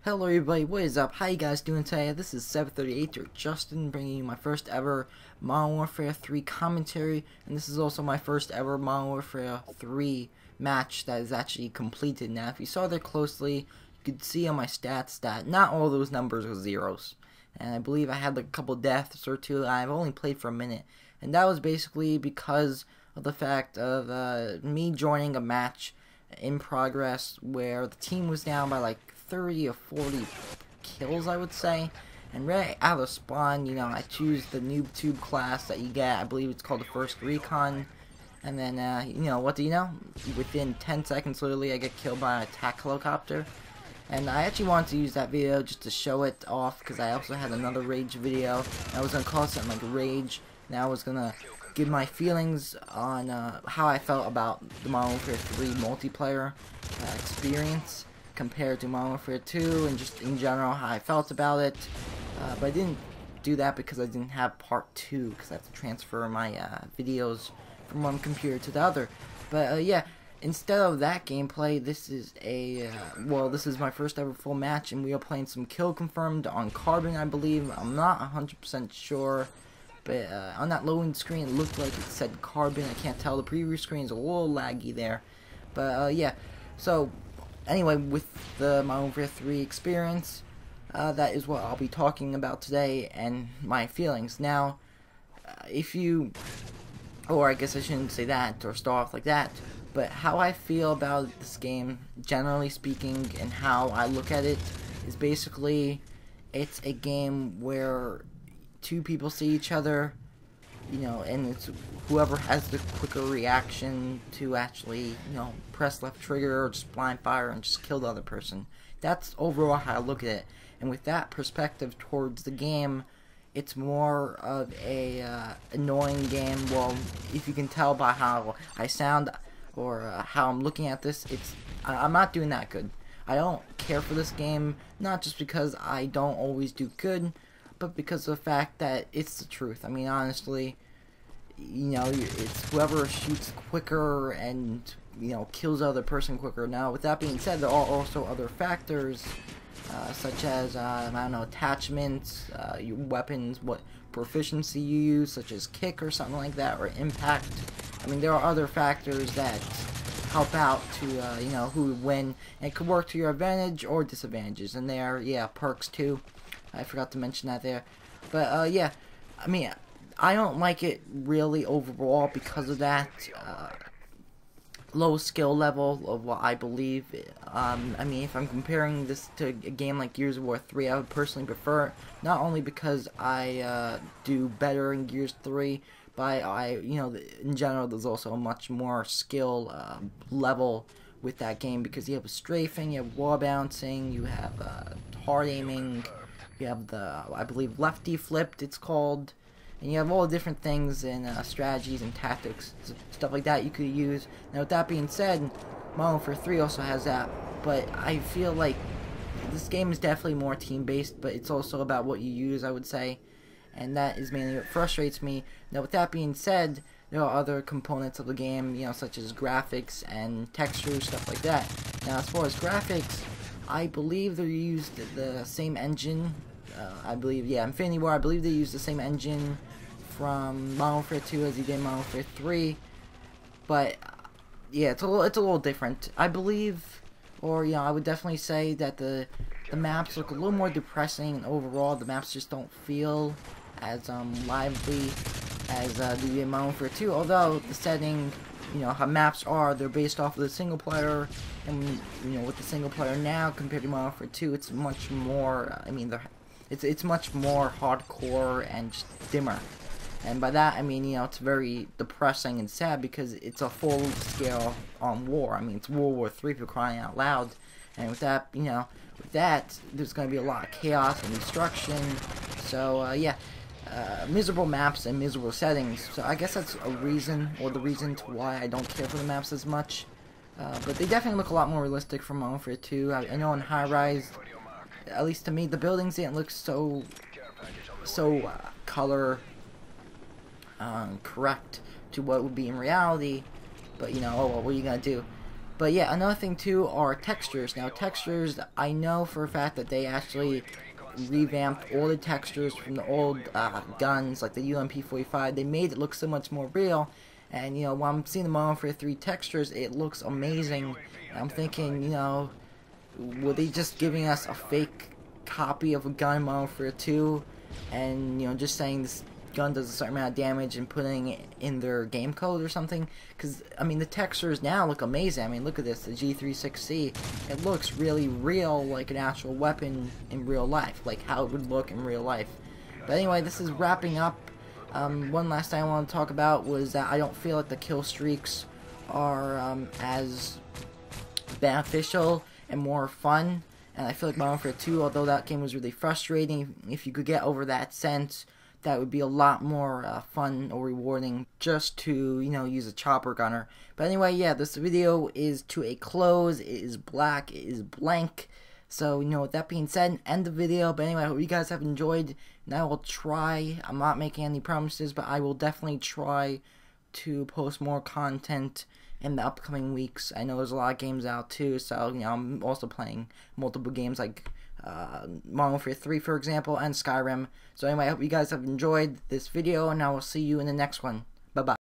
Hello everybody, what is up? How you guys doing today? This is 738 or Justin bringing you my first ever Modern Warfare 3 commentary, and this is also my first ever Modern Warfare 3 match that is actually completed. Now if you saw there closely, you could see on my stats that not all those numbers are zeros, and I believe I had like a couple deaths or two. I've only played for a minute, and that was basically because of the fact of me joining a match in progress where the team was down by like 30 or 40 kills, I would say, and right out of spawn, you know, I choose the noob tube class that you get. I believe it's called the first recon, and then you know, what do you know, within 10 seconds literally I get killed by an attack helicopter. And I actually wanted to use that video just to show it off, because I also had another rage video. I was gonna call something like rage. Now I was gonna give my feelings on how I felt about the Modern Warfare 3 multiplayer experience compared to Modern Warfare 2, and just in general how I felt about it. But I didn't do that because I didn't have part 2, because I have to transfer my videos from one computer to the other. But yeah, instead of that gameplay, this is a well, this is my first ever full match, and we are playing some kill confirmed on Carbon, I believe. I'm not 100% sure, but on that loading screen it looked like it said Carbon. I can't tell. The preview screen is a little laggy there, but yeah. So anyway, with the Modern Warfare 3 experience, that is what I'll be talking about today, and my feelings. Now, if you, or I guess I shouldn't say that, or start off like that, but how I feel about this game, generally speaking, and how I look at it, is basically, it's a game where two people see each other, you know, and it's whoever has the quicker reaction to actually, you know, press left trigger or just blind fire and just kill the other person. That's overall how I look at it. And with that perspective towards the game, it's more of a annoying game. Well, if you can tell by how I sound or how I'm looking at this, I'm not doing that good. I don't care for this game, not just because I don't always do good, but because of the fact that it's the truth. I mean, honestly, you know, it's whoever shoots quicker and, you know, kills the other person quicker. Now, with that being said, there are also other factors, such as, I don't know, attachments, your weapons, what proficiency you use, such as kick or something like that, or impact. I mean, there are other factors that help out to, you know, who would win. And it could work to your advantage or disadvantages. And there are, yeah, perks too. I forgot to mention that there. But, yeah, I mean, I don't like it really overall because of that low skill level of what I believe. I mean, if I'm comparing this to a game like Gears of War 3, I would personally prefer it, not only because I do better in Gears 3, but you know, in general, there's also a much more skill level with that game, because you have strafing, you have wall bouncing, you have hard aiming, you have the, I believe, lefty flipped it's called, and you have all the different things and strategies and tactics, stuff like that you could use. Now, with that being said, Modern Warfare 3 also has that, but I feel like this game is definitely more team-based, but it's also about what you use, I would say, and that is mainly what frustrates me. Now, with that being said, there are other components of the game, you know, such as graphics and textures, stuff like that. Now, as far as graphics, I believe they used the same engine. I believe, yeah, Infinity War, I believe they used the same engine from Modern Warfare 2 as they did Modern Warfare 3. But, yeah, it's a little different. I believe, or, you know, I would definitely say that the maps look a little more depressing, and overall the maps just don't feel as lively as they did in Modern Warfare 2. Although the setting, you know, how maps are, they're based off of the single player, and, you know, with the single player now compared to Modern Warfare 2, it's much more, I mean, it's much more hardcore and just dimmer. And by that, I mean, you know, it's very depressing and sad, because it's a full scale on war. I mean, it's World War 3 for crying out loud. And with that, you know, with that, there's going to be a lot of chaos and destruction. So, yeah, miserable maps and miserable settings. So I guess that's a reason, or the reason to why I don't care for the maps as much. But they definitely look a lot more realistic from Modern Warfare 2. I know in High Rise, at least to me, the buildings didn't look so color correct to what would be in reality. But, you know, oh well, what are you gonna do? But yeah, another thing too are textures. Now textures, I know for a fact that they actually revamped all the textures from the old guns, like the UMP-45. They made it look so much more real. And, you know, when I'm seeing the Modern Warfare 3 textures, it looks amazing. And I'm thinking, you know, were they just giving us a fake copy of a gun in Modern Warfare 2? And, you know, just saying this gun does a certain amount of damage and putting it in their game code or something? Because, I mean, the textures now look amazing. I mean, look at this, the G36C. It looks really real, like an actual weapon in real life, like how it would look in real life. But anyway, this is wrapping up. One last thing I want to talk about was that I don't feel like the kill streaks are as beneficial and more fun. And I feel like Modern Warfare 2, although that game was really frustrating, if you could get over that sense, that would be a lot more fun or rewarding just to, you know, use a chopper gunner. But anyway, yeah, this video is to a close. It is black. It is blank. So, you know, with that being said, end the video. But anyway, I hope you guys have enjoyed. And I will try, I'm not making any promises, but I will definitely try to post more content in the upcoming weeks. I know there's a lot of games out too, so, you know, I'm also playing multiple games like Modern Warfare 3, for example, and Skyrim. So anyway, I hope you guys have enjoyed this video, and I will see you in the next one. Bye-bye.